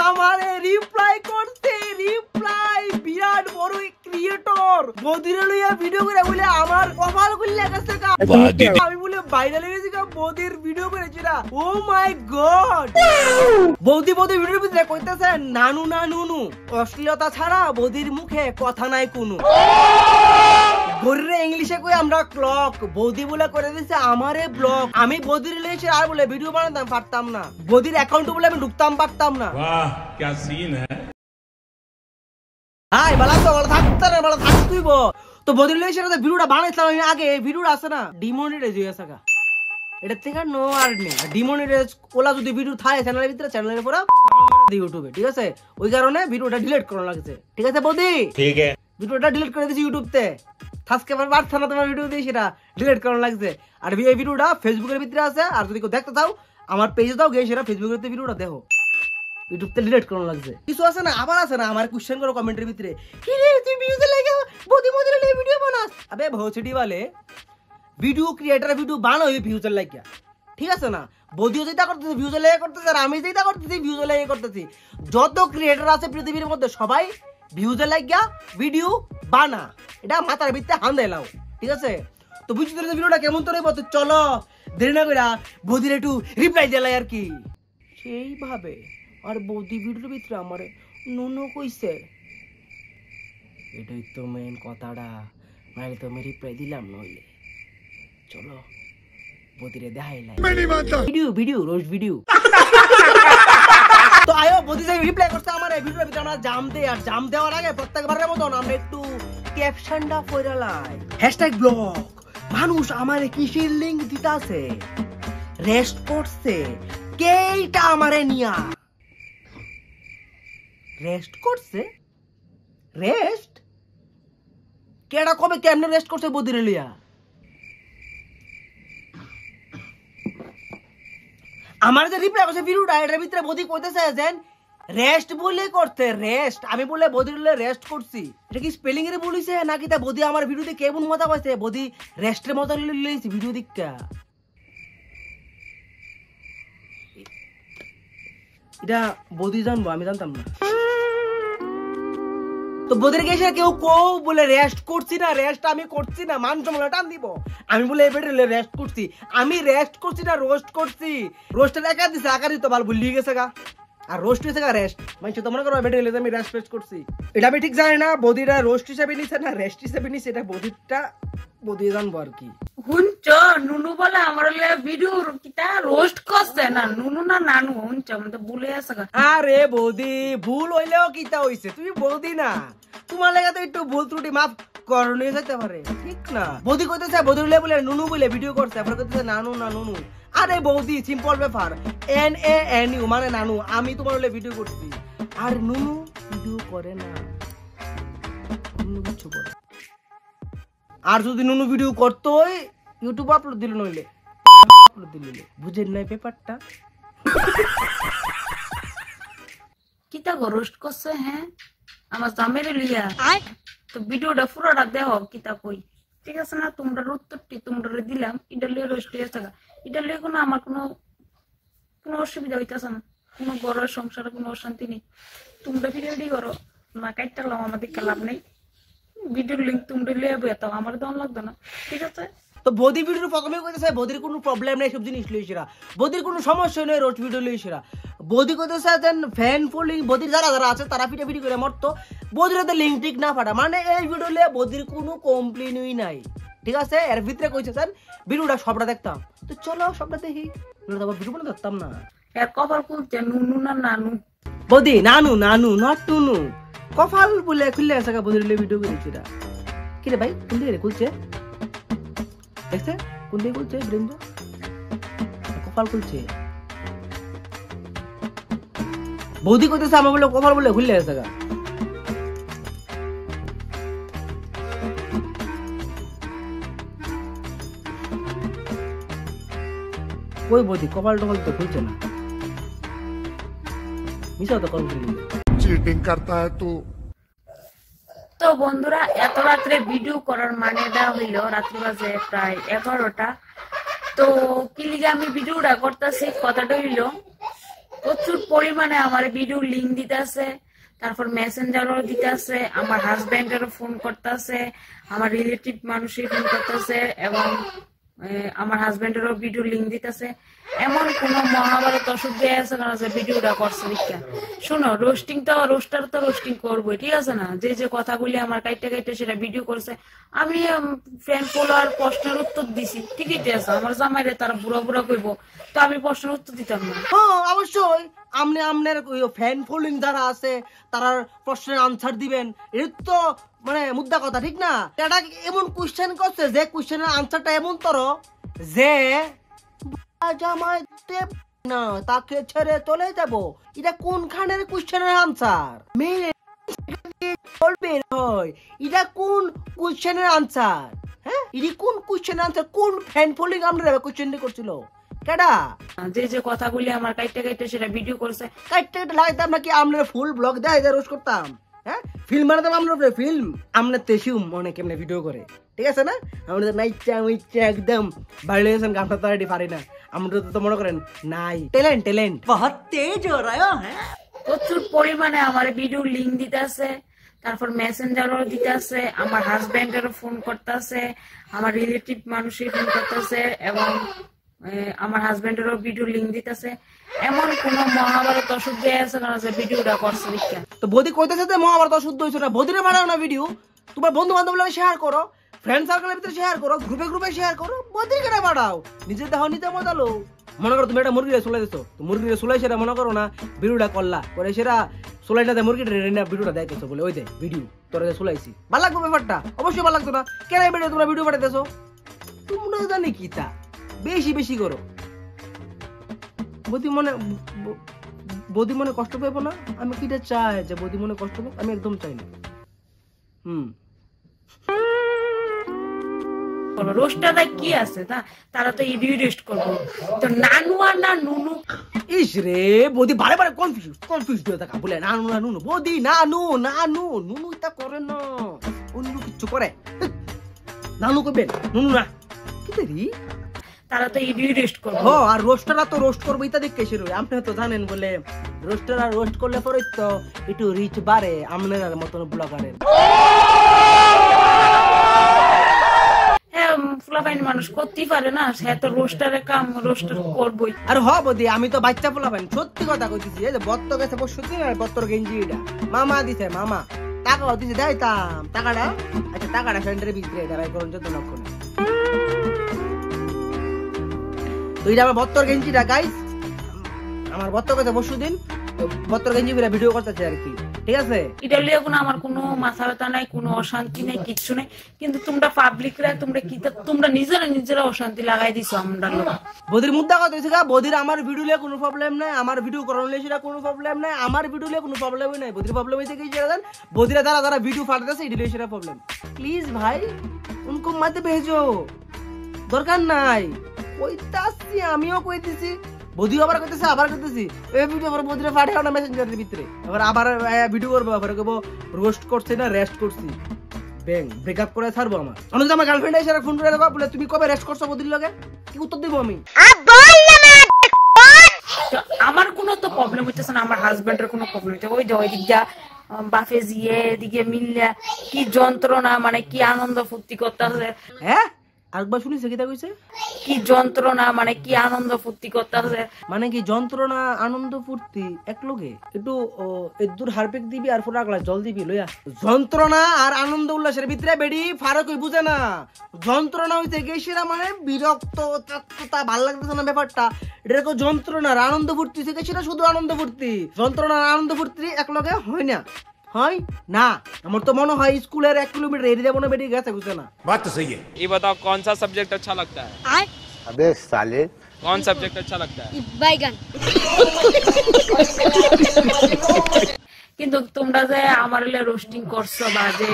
আমারে রিপ্লাই করতে, রিপ্লাই বিরাট বড় ক্রিয়েটর বদিরে লইয়া ভিডিও করে বলে আমার কপাল খুললে গেছে। আমি বলে ভাইরাল হয়ে গেছি বদির ভিডিও করেছি না। ও মাই গড, বৌদি ভিডিওর ভিতরে কইতেছে নানু না নুনু, অশ্লীলতা ছাড়া বদির মুখে কথা নাই কোনো। গরিরে ইংলিশে কই আমরা ক্লক, বৌদি বলে করে দিছে আমারে ব্লক। আমি বদির রিলেশন আর বলে ভিডিও বানাতাম পারতাম না, বদির অ্যাকাউন্ট বলে আমি ঢুকতাম পারতাম না। বাহ কি সিন হ্যায়। হাই বালা তো বালা থাকতে না, বালা থাক তুইব তো বদির রিলেশন এর ভিডিওটা বানাইছিলাম আমি আগে, ভিডিওটা আছে না ডিমনিটাইজ হয়ে গেছে। এটা থেকে নো আর নেই ডিমনিটাইজ ওলা যদি ভিডিও থাকে চ্যানেলের ভিতরে, চ্যানেলের পুরো ইউটিউবে, ঠিক আছে? ওই কারণে ভিডিওটা ডিলিট করা লাগছে, ঠিক আছে বৌদি? ঠিক আছে, ভিডিওটা ডিলিট করে দিয়েছি ইউটিউব তে। আজকে আবার পারছ না তোমার ভিডিও দিয়ে সেটা ডিলিট করা লাগছে। আর এই ভিডিওটা ফেসবুকের ভিতরে আছে, আর যদি কেউ দেখতে চাও আমার পেজে দাও গিয়ে সেটা ফেসবুকের ভিডিওটা দেখো, ইউটিউব তে ডিলিট করা লাগছে। কিছু আছে না আবার আছে না আমার কোশ্চেন করো কমেন্টের ভিতরে, কি রে তুই ভিউজে লাগে বৌদি মদিরে লাগে ভিডিও বানাস? আবে ভোচড়ি वाले ভিডিও ক্রিয়েটর ভিডিও বানাও এই ভিউজের লাগে, ঠিক আছে না? বৌদিও যেটা করতেছে ভিউজের লাগে করতেছে, আর আমি যেটা করতেছি ভিউজের লাগে করতেছি। যত ক্রিয়েটর আছে পৃথিবীর মধ্যে সবাই ভিউজের লাগিয়া ভিডিও বানা, এটা মাথার ভিতরে হান দেলাও, ঠিক আছে? তো বুঝতে পারছো ভিডিওটা কেমন তো রইব। তো চলো দেরি না কইরা বৌদির একটু রিপ্লাই দিলাই আর কি সেইভাবে। আর বৌদি ভিডিওর ভিতরে আমারে নুনু কইছে, এটাই তো মেন কথাটা, নাইলে তো আমি রিপ্লাই দিলাম নইলে। চলো বৌদিরে দেখাইলাই ভিডিও রোজ ভিডিও। তো আয়ো বৌদি যে রিপ্লাই করছে আমার এই ভিডিওর ভিতরে আমরা জাম দেই, আর জাম দেওয়ার আগে প্রত্যেকবারের মতন আমরা একটু ক্যাপশনটা পড়ালাই #ব্লগ। মানুষ আমারে কিসের লিংক দিতাছে, রেস্ট করছে কেইটা আমারে নিয়া রেস্ট করছে, রেস্ট কেডা কবে কেমনে রেস্ট করছে বৌদিরে লিয়া? আমার যে রিপ্লাই করছে ভিডিওটা এটার ভিতরে বৌদি কইতেছে যেন রেস্ট বলে করতে, রেস্ট আমি বলে বৌদির রেস্ট করছি। এটা কি স্পেলিং এর বলিছে নাকি তা বৌদি আমার ভিডিওতে কেমন মজা পাইছে, বৌদি রেস্টের মজা লইছি ভিডিও দিকটা? এটা বৌদি জানবো, আমি জানতাম না। তো বৌদির এসে কেউ কও বলে রেস্ট করছি না, রেস্ট আমি করছি না, মান সম্মান টান দিব। আমি বলে এবারে রেস্ট করছি, আমি রেস্ট করছি না রোস্ট করছি। রোস্টের আকার দিছে, আকার দিতে ভালো ভুলিয়ে গেছে গা। আর রোস্ট হয়েছে গা রেস্ট, মানে তো মনে করো এবারে আমি রেস্ট করছি। এটা আমি ঠিক জানি না বৌদিরা রোস্ট হিসেবে নিছে না রেস্ট হিসেবে নিছে, এটা বৌদিরটা বৌদি জানবো আর কি। হুঞ্চ নুনু বলে আমার ভিডিও কিটা রোস্ট করছে না, নুনু না নানু হুঞ্চ আমাদের ভুলে আছে। আরে বৌদি ভুল হইলেও কিটা হইছে, তুমি বৌদি না, তোমার লাগা তো একটু ভুল ত্রুটি মাফ করণীয় যেতে পারে, ঠিক না? বৌদি কইতেছে বৌদি বলে নুনু বলে ভিডিও করছে, তারপরে কইতেছে নানু না নুনু। আরে বৌদি সিম্পল ব্যাপার, NANU মানে নানু, আমি তোমার হলে ভিডিও করছি। আর নুনু ভিডিও করে না, নুনু কিছু করে। আর যদি নুনু ভিডিও করতো ইউটিউব আপলোড দিল, নইলে আপলোড দিল। বুঝেন নাই ব্যাপারটা? কিটা রোস্ট করছে? হ্যাঁ আমার জামের লিয়া তো ভিডিওটা পুরোটা দেখো কিতা কই, ঠিক আছে না? তোমরা উত্তরটি তোমরা দিলাম, এটা লিয়ে রোস্ট হয়েছে, এটা লিয়ে কোনো আমার কোনো অসুবিধা হইতেছে না, কোনো বড় সংসারে কোনো অশান্তি নেই। তোমরা ভিডিওটি করো না, কাটতাম আমাদের লাভ নেই। ভিডিওর লিঙ্ক তোমরা লিয়ে বেতাও, আমার দাম লাগবে না, ঠিক আছে? তো বৌদি ভিডিও প্রথমে কইতেছে বৌদির কোনো প্রবলেম নাই, সব জিনিস লইছিরা, বৌদির কোনো সমস্যা নেই, রোস্ট ভিডিও লইছিরা। বৌদি কইতেছে দেন ফ্যান ফলোইং বৌদির যারা যারা আছে তারা পিটাপিটি করে মরতো, বৌদির তো লিঙ্ক টিক না ফাটা, মানে এই ভিডিও লিয়ে বৌদির কোনো কমপ্লেনই নাই, ঠিক আছে? এর ভিতরে কইতেছেন ভিডিওটা সবটা দেখতাম, তো চলো সবটা দেখি, তারপর ভিডিও বানা দেখতাম না। এর কপাল খুলছে নুনু না নানু? বৌদি নানু নানু নট টুনু, কপাল বলে খুললে আছে বৌদির লিয়ে ভিডিও করেছিরা। কি রে ভাই কোন দিকে খুলছে দেখছে, কোন দিকে খুলছে ব্রেঞ্জ কপাল খুলছে। বৌদি কইতেছে আমার বলে কপাল বলে খুললে আছে গা। কই বৌদি কপাল টপাল তো খুলছে না, মিশাও তো কল খুলি চিটিং করতা है तू। তো বন্ধুরা এত রাত্রে ভিডিও করার মানেটা হইলো রাত্রি বাজে প্রায় 11টা। তো কি লিগে আমি ভিডিওটা করতেছি কথাটা হইলো প্রচুর পরিমাণে আমার ভিডিও লিঙ্ক দিতেছে, তারপর মেসেঞ্জারও দিতেছে, আমার হাজবেন্ডেরও ফোন করতেছে, আমার রিলেটিভ মানুষই ফোন করতেছে এবং আমার হাজবেন্ডেরও ভিডিও লিঙ্ক দিতেছে। এমন কোন মহাভারত ওষুধ দিয়ে আছে না যে ভিডিওটা করছে দীক্ষা। শোনো, রোস্টার তো রোস্টিং করবোই, ঠিক আছে না? যে কথাগুলি আমার কাইটে সেটা ভিডিও করছে, আমি ফ্রেন্ড ফলোয়ার প্রশ্নের উত্তর দিছি, ঠিকই আছে। আমার জামাইরে তারা বুড়া কইব, তো আমি প্রশ্নের উত্তর দিতাম না? হ্যাঁ অবশ্যই, আপনার ফ্যান ফলোইং যারা আছে তারা প্রশ্নের আনসার দিবেন, এটা তো মানে মুদ্রা কথা, ঠিক না? এটা এমন কোশ্চেন করছে যে কোশ্চেনের আনসারটা এমন তর যে জামাই দেব না তাকে ছেড়ে চলে যাব। এটা কোনখানের কোশ্চেনের আনসার? মেয়ে বলবে হয় এটা কোন কোশ্চেনের আনসার? হ্যাঁ, এটা কোন কোশ্চেনের আনসার? কোন ফ্যান ফলোইং আপনারা কোশ্চেনটি করছিল? কেডা? যে কথাগুলি আমার কাইটে সেটা ভিডিও করছে, কাইটে লাগাইতাম নাকি আমরা ফুল ব্লগ দেয় রোজ করতাম? হ্যাঁ, ফিল্ম বানাতাম আমরা, ফিল্ম আমরা তেসিউ মনে কেমনে ভিডিও করে, ঠিক আছে না? আমরা তো নাইচা একদম বাইরে গামটা তো আইডি পারি না, আমরা তো মনে করেন নাই ট্যালেন্ট বহুত তেজ হো রহা হ্যাঁ। প্রচুর পরিমাণে আমার ভিডিও লিঙ্ক দিতেছে, তারপর মেসেঞ্জারও দিতেছে, আমার হাজবেন্ডেরও ফোন করতেছে, আমার রিলেটিভ মানুষই ফোন করতেছে এবং আমার হাজবেন্ডেরও ভিডিও লিঙ্ক দিতেছে। এমন কোন মহাভারত ওষুধ দিয়ে আছে না যে ভিডিওটা করছে দীক্ষা। তো বদি কইতেছে যে মহাভারত অশুদ্ধ হইছে না, বদিরে বানাও না ভিডিও, তোমার বন্ধু বান্ধব লাগে শেয়ার করো, ফ্রেন্ড সার্কেলের ভিতরে শেয়ার করো, গ্রুপে শেয়ার করো, বদির কেন বাড়াও? নিজে দেখো নিতে মজালো। মনে করো তুমি একটা মুরগিরে চুলাই দিছো, তো মুরগিরে চুলাই সেটা মনে করো না ভিডিওটা করলা করে সেটা চুলাইটা দেয় মুরগিটা ভিডিওটা দেখেছো বলে ওই দে ভিডিও তোরা চুলাইছি, ভালো লাগবে ব্যাপারটা? অবশ্যই ভালো লাগতো না। কেন ভিডিও তোমরা ভিডিও পাঠাইতেছো? তোমরা জানি কি তা বেশি করো। বদি মনে কষ্ট পাবো না, আমি কিটা চাই যে বদি মনে কষ্ট পাবো? আমি একদম চাই না। রোস্টারটা কি আছে তারা তো ইডিও রেস্ট করবো, তো নানু আর না নুনু। ইস রে, বদি বারে কনফিউজ হয়ে থাকা বলে নানু না নুনু, বদি নানু নুনু এটা করে না, অন্য কিছু করে। নানু করবেন, নুনু না, কি দেরি? তারা তো ইডিও রেস্ট করবো। ও আর রোস্টাররা তো রোস্ট করবো ইত্যাদি কেসে রই, আপনি তো জানেন বলে রোস্টাররা রোস্ট করলে পরে তো একটু রিচ বাড়ে আপনার মতন ব্লগারের। ফুলাফাইন মানুষ করতেই পারে না, সে তো রোস্টারের কাম রোস্টার করবোই। আর হ বদি, আমি তো বাচ্চা ফুলাফাইন, সত্যি কথা কইতেছি। এই যে বত্ত গেছে পরশুদিন, আর বত্তর গেঞ্জি এটা মামা দিছে, মামা টাকা দিছে, দেয়তাম টাকাটা। আচ্ছা টাকাটা সেন্টারে বিক্রি এটা ভাই করুন 14 লক্ষ না। তো এটা আমার বত্তর গেঞ্জিটা গাইস, আমার বত্ত গেছে পরশুদিন, বত্তর গেঞ্জি ভিডিও করতেছে আর কি, ঠিক আছে? এটা লিয়ে আমার কোনো মাথা ব্যথা নাই, কোনো অশান্তি নাই, কিচ্ছু নাই। কিন্তু তোমরা পাবলিকরা তোমরা নিজেরা অশান্তি লাগাই দিছো আমরা লোক। বদির মুদ্রা কথা হয়েছে, বদির আমার ভিডিও লিয়ে কোনো প্রবলেম নাই, আমার ভিডিও করানো সেটা কোনো প্রবলেম নাই, আমার ভিডিও লিয়ে কোনো প্রবলেমই নাই। বদির প্রবলেম হয়েছে কি জানেন? বদিরা যারা ভিডিও ফাটাতেছে এটা লিয়ে সেটা প্রবলেম। প্লিজ ভাই উনকো মত ভেজো, দরকার নাই। কইতাছি আমিও কইতেছি, বদিও আবার কইতেছে, আবার কইতেছি এই ভিডিও আবার বদিরে পাঠাও না মেসেঞ্জারের ভিতরে, আবার ভিডিও করবো, আবার কইবো রোস্ট করছি না রেস্ট করছি, ব্যাং ব্রেকআপ করে ছাড়বো। আমার গার্লফ্রেন্ড এসে ফোন করে বলে তুমি কবে রেস্ট করছো বদির লগে, কি উত্তর দিব আমি? আমার কোনো তো প্রবলেম হইতেছে না, আমার হাজবেন্ডের কোনো প্রবলেম হইতে, ওই যে ওই দিকটা বাফে জিয়ে এদিকে মিললে কি যন্ত্রণা, মানে কি আনন্দ ফুর্তি করতেছে। হ্যাঁ আরেকবার শুনিস কিতা কইছে? কি যন্ত্রণা, মানে কি আনন্দ ফুর্তি করতেছে। মানে কি যন্ত্রণা আনন্দ ফুর্তি এক লগে? একটু এদুর হারপিক দিবি আর পুরা গ্লাস জল দিবি লইয়া। যন্ত্রণা আর আনন্দ উল্লাসের ভিতরে বেডি ফারাক কই বুঝে না। যন্ত্রণা হইতে গেছিরা মানে বিরক্ত তা ভাল লাগতেছে না ব্যাপারটা, এটা কো যন্ত্রণা। আর আনন্দ ফুর্তি থেকে সেটা শুধু আনন্দ ফুর্তি, যন্ত্রণা আর আনন্দ ফুর্তি এক লগে হয় না, হয় না। আমার তো মনে হয় স্কুলের 1 কিলোমিটার এরিয়া মনে বেরিয়ে গেছে, বুঝছে না? बात तो सही है। ये बताओ कौन सा सब्जेक्ट अच्छा लगता है? अबे साले कौन सब्जेक्ट अच्छा लगता है? बैगन। কিন্তু তোমরা যে আমার রোস্টিং করছো বা যে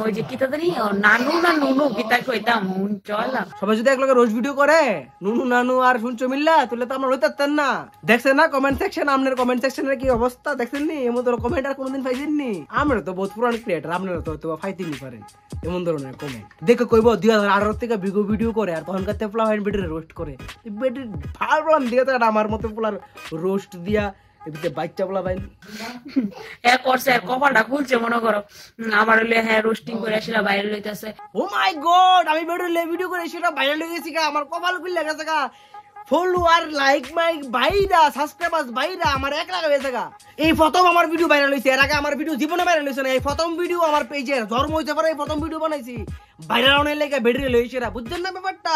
ওই যে কিতা জানি নানু না নুনু কিতা কইতাম চল, সবাই যদি একলগে রোজ ভিডিও করে নুনু নানু আর শুনছো মিল্লা, তাহলে তো আমরা হইতাম না। দেখছেন না কমেন্ট সেকশন, আপনার কমেন্ট সেকশনের কি অবস্থা দেখছেন নি? এমন ধরনের কমেন্ট আর কোনোদিন পাইছেন নি? আমরা তো বহুত পুরান ক্রিয়েটর, আপনারা তো পাইতেই পারেন এমন ধরনের কমেন্ট। দেখো কইব 2018 থেকে ভিডিও করে আর তখনকার তেপলা হয় ভিডিও রোস্ট করে, ভাবলাম দিয়ে আমার মতো পোলার রোস্ট দিয়া এদিকে বাচ্চা বলা ভাই হ্যাঁ করছে কপালটা খুলছে মনে করো আমার হলে হ্যাঁ রোস্টিং করে সেটা বাইরে লইতেছে ও মাই গড আমি ভিডিও করে সেটা ভাইরাল হয়ে গেছি গা আমার কপাল খুলে গেছে গা ফলোয়ার লাইক মাই ভাইরা সাবস্ক্রাইবার্স ভাইরা আমার 1 লাখ হয়েছে গা এই প্রথম আমার ভিডিও ভাইরাল হইছে এর আগে আমার ভিডিও জীবনে ভাইরাল হইছে না এই প্রথম ভিডিও আমার পেজে ধর্ম হইতে পারে এই প্রথম ভিডিও বানাইছি ভাইরাল হওয়ার লাগা বেডরে লইছে না বুঝছেন না ব্যাপারটা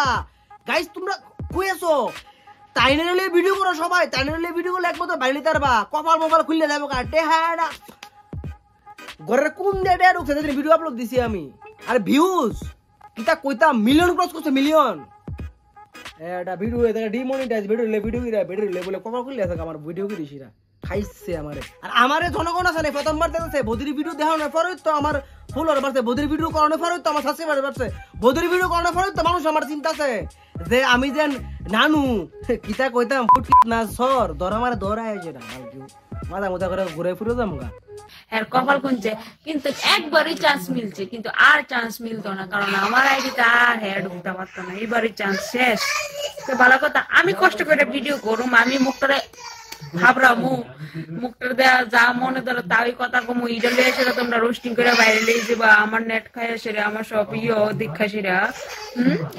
গাইস তোমরা কই আছো টাইনারলে ভিডিও করো সবাই টাইনারলে ভিডিও করলে একমাত্র ভাইরাল তারবা কপাল মোবাইল খুললে দেবো গা টেহাড়া ঘরের কোন দেড়ে ঢুকছে যেদিন ভিডিও আপলোড দিছি আমি আর ভিউজ কিতা কইতা মিলিয়ন ক্রস করছে মিলিয়ন এটা ভিডিও এটা ডিমনিটাইজ ভিডিও বলে কভার করলে আছে আমার ভিডিও কি দিছিরা খাইছে আমারে আর আমারে জনগণ আছে না প্রথমবার দেখছে বদির ভিডিও দেখানোর পরে তো আমার ফলোয়ার বাড়ছে বদির ভিডিও করানোর পরে তো আমার সাবস্ক্রাইবার বাড়ছে বদির ভিডিও করানোর পরে তো মানুষ আমার চিন্তা আছে যে আমি যেন নানু কিতা কইতাম ফুট না সর ধরা মারে ধরায় যেটা মাথা মোটা করে ঘুরে ফিরে যামগা হ্যাঁ কপাল খুলছে কিন্তু একবারই চান্স মিলছে কিন্তু আর চান্স মিলতো না কারণ আমার আইডিতে আর হ্যাঁ ঢুকতে পারতো না এবারই চান্স শেষ তো ভালো কথা আমি কষ্ট করে ভিডিও করুম আমি মুখটারে ভাবরামু মুখটার দেয়া যা মনে ধরো তাই কথা কমু ইডলে সেটা তোমরা রোস্টিং করে বাইরে লিয়ে যাবা আমার নেট খায় সেরা আমার সব দীক্ষা সেরা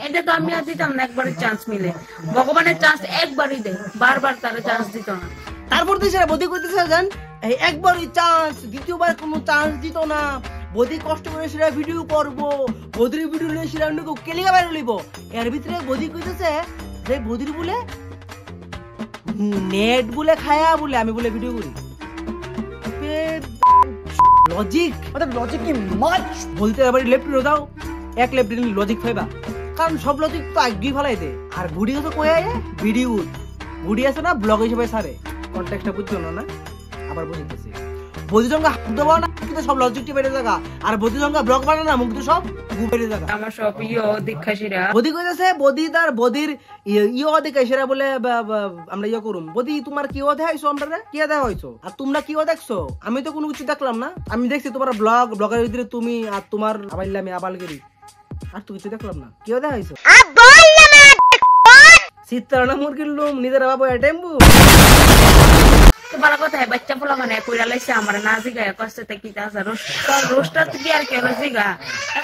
এটা তো আমি আর দিতাম না একবারই চান্স মিলে ভগবানের চান্স একবারই দেয় বারবার তারা চান্স দিত না তারপর তো সেটা বদি করতেছে জান এই একবারই চান্স দ্বিতীয়বার কোনো চান্স দিত না বদি কষ্ট করে সেটা ভিডিও করবো বদির ভিডিও নিয়ে সেটা অন্য কেউ কেলিগা বাইরে লইব এর ভিতরে বদি কইতেছে যে বদির বলে নেট বলে খায়া বলে আমি বলে ভিডিও করি লজিক লজিক কি মাছ বলতে এবার লেফট দাও এক লেফট লজিক পাইবা কারণ সব লজিক তো আগেই ফেলাই দে আর ভিডিও তো কয়ে ভিডিও ভিডিও আছে না ব্লগ হিসেবে সারে কন্টেক্সটটা বুঝছো না আবার বুঝতেছি বদিজঙ্গা হাত দেবো না কিন্তু সব লজিকটি বেড়ে জায়গা আর বদিজঙ্গা ব্লগ বানা না মুখ তো সব বেড়ে জায়গা আমার সব দীক্ষা সেরা বদি কইতেছে বদি তার বদির দীক্ষা সেরা বলে আমরা করুম বদি তোমার কি দেখাইছো আমরা কি দেখা হইছো আর তোমরা কি দেখছো আমি তো কোনো কিছু দেখলাম না আমি দেখছি তোমার ব্লগের ভিতরে তুমি আর তোমার আবাইলামি আবালগিরি আর তো কিছু দেখলাম না কি দেখাইছো শীতকাল মুরগির লুম নিজের বাবু টেম্বু তো ভালো কথা বাচ্চা পোলা মানে কইরা লাইছে আমার না জিগায় করছে তে কি আছে রোস্টার কি আর কেন জিগা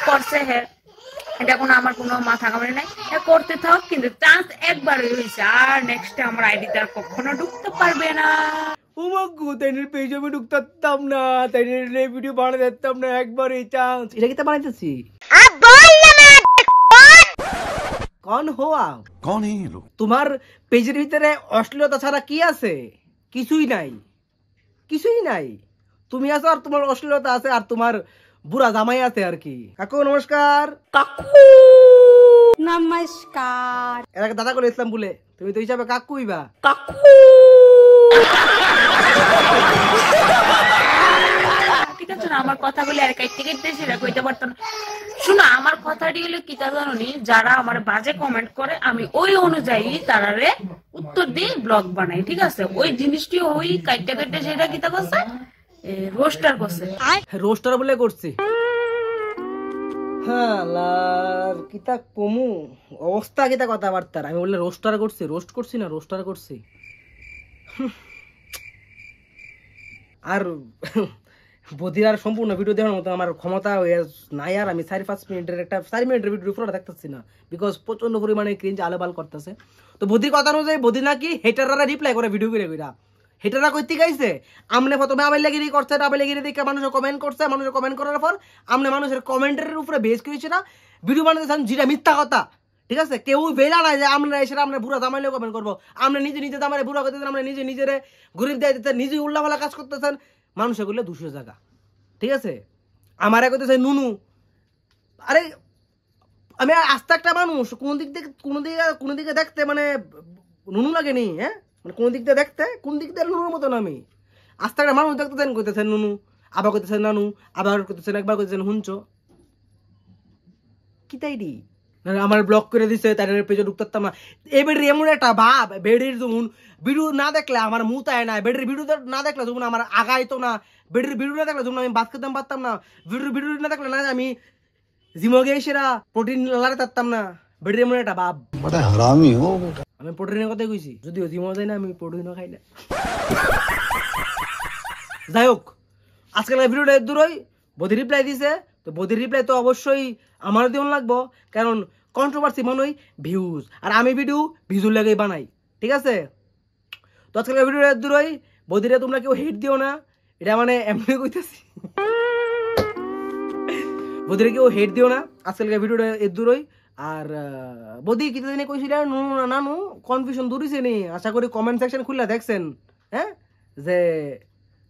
করছে হে এটা কোনো আমার কোনো মাথা কামড়ে নাই করতে থাক কিন্তু চান্স একবারই হইছে আর নেক্সট আমার আইডিতে আর কখনো ঢুকতে পারবে না উমাগু তাইনের পেজে আমি ঢুকতে পারতাম না তাইনের ভিডিও বানাতে পারতাম না একবারই চান্স এটা কি তা বানাইতেছি कौन हो आप कौन है ये लोग তোমার পেজের ভিতরে অশ্লীলতা ছাড়া কি আছে কিছুই নাই তুমি আছো আর তোমার অশ্লীলতা আছে আর তোমার বুড়া জামাই আছে আর কি কাকু নমস্কার কাকু নমস্কার এর দাদা করে ইসলাম বলে তুমি তো হিসাবে কাকুই বা কাকু ঠিক আছে না আমার কথা বলে আর কাইতে কাইতে সেটা কইতে পারতাম না শুনো আমার কথাটি হলো কি তা জানোনি যারা আমার বাজে কমেন্ট করে আমি ওই অনুযায়ী তারারে উত্তর দিয়ে ব্লগ বানাই ঠিক আছে ওই জিনিসটি ওই কাইতে কাইতে সেটা কি তা করছে রোস্টার করছে রোস্টার বলে করছি হ্যাঁ লার কিতা কমু অবস্থা কিতা কথাবার্তার আমি বললে রোস্টার করছি রোস্ট করছি না রোস্টার করছি আর বদির আর সম্পূর্ণ ভিডিও দেখার মতো আমার ক্ষমতা নাই আর আমি 4-5 মিনিটের একটা 4 মিনিটের ভিডিও পুরো দেখতেছি না বিকজ প্রচন্ড পরিমাণে ক্রিঞ্জ আলেবাল করতেছে তো বদির কথা অনুযায়ী বদি নাকি হেটাররা রিপ্লাই করে ভিডিও করে কইরা হেটাররা কইতে গাইছে আমনে প্রথমে আবেলাগিরি করছে আবেলাগিরি দেখে মানুষে কমেন্ট করছে মানুষে কমেন্ট করার পর আমনে মানুষের কমেন্টের উপরে বেস করেছে না ভিডিও বানাতেছেন যেটা মিথ্যা কথা ঠিক আছে কেউ বেলা নাই যে আমরা এসে আমরা বুড়া জামাইলেও কমেন্ট করবো আমরা নিজে জামাইলে বুড়া করতেছেন আমরা নিজের গরিব দিয়ে দিতেন নিজে উল্লাফালা কাজ করতেছেন মানুষ এগুলো 200 জায়গা ঠিক আছে আমার কইতেছে নুনু আরে আমি আস্তে একটা মানুষ কোন দিকে দেখতে মানে নুনু লাগেনি হ্যাঁ মানে কোন দিক দিয়ে দেখতে কোন দিক দিয়ে নুনুর মতন আমি আস্তে একটা মানুষ দেখতেছেন কইতেছেন নুনু আবার কইতেছেন নানু আবার কইতেছেন একবার কইতেছেন হুঞ্চ কি তাই দি আমার ব্লক করে দিছে তাদের পেজে ঢুকতে পারতাম না এবার এমন একটা ভাব বেডির যেমন ভিডিও না দেখলে আমার মুখ আয় না বেডির ভিডিও না দেখলে যেমন আমার আগাইতো না বেডির ভিডিও না দেখলে যেমন আমি বাদ খেতে পারতাম না ভিডিও না দেখলে না আমি জিমগে সেরা প্রোটিন লাগাতে পারতাম না বেটির মনে একটা বাপ बड़ा हरामी हो बेटा। আমি প্রোটিনের কথাই কইছি, যদিও জিমও যায় না, আমি প্রোটিনও খাই না। যাই হোক, আজকালকার ভিডিওটা দূরই বদি রিপ্লাই দিছে, তো বদির রিপ্লাই তো অবশ্যই আমার দিন লাগবো, কারণ কন্ট্রোভার্সি মানেই ভিউজ, আর আমি ভিডিও ভিউজ লাগেই বানাই, ঠিক আছে? তো আজকালকার ভিডিওটা দূরই, বদিরে তোমরা কেউ হেট দিও না, এটা মানে এমনি কইতেছি, বদিরে কেউ হেট দিও না, আজকালকার ভিডিওটা দূরই। আর বদি কিছু দিনে কইছিল নানু কনফিউশন দূরিছে নি, আশা করি কমেন্ট সেকশন খুললা দেখছেন, হ্যাঁ, যে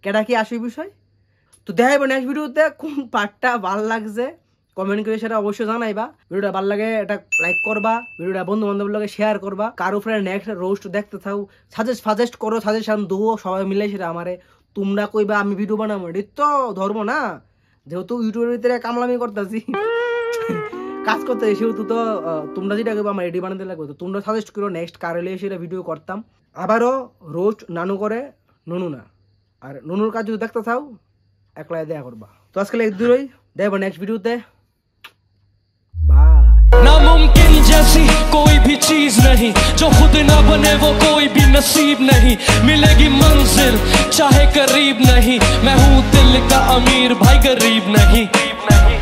কেডা কি আসে বিষয়। তো দেখাইব নেক্সট ভিডিওতে কোন পার্টটা ভাল লাগছে, কমেন্ট করে সেটা অবশ্যই জানাইবা। ভিডিওটা ভাল লাগে এটা লাইক করবা, ভিডিওটা বন্ধু বান্ধব লগে শেয়ার করবা, কারো ফ্রেন্ড নেক্সট রোস্ট দেখতে চাও সাজেস্ট করো, সাজেশন দো, সবাই মিলে সেটা আমারে তোমরা কইবা, আমি ভিডিও বানাবো। এটা তো ধর্ম না, যেহেতু ইউটিউবের ভিতরে কামলামি করতেছি, কাজ করতে, সেহেতু তো তোমরা যেটা কইবা আমার এডি বানাতে লাগবে, তো তোমরা সাজেস্ট করো নেক্সট কারেলে সেটা ভিডিও করতাম। আবারও রোস্ট নানু করে, নুনু না। আর নুনুর কাজ যদি দেখতে চাও একলাই দেখা করবা। তো আজকাল এক দূরই দেখবো নেক্সট ভিডিওতে, বাই। नामुमकिन जैसी कोई भी चीज नहीं, जो खुद ना बने वो कोई भी नसीब नहीं। मिलेगी मंजिल चाहे करीब नहीं, मैं हूँ दिल का अमीर भाई गरीब नहीं।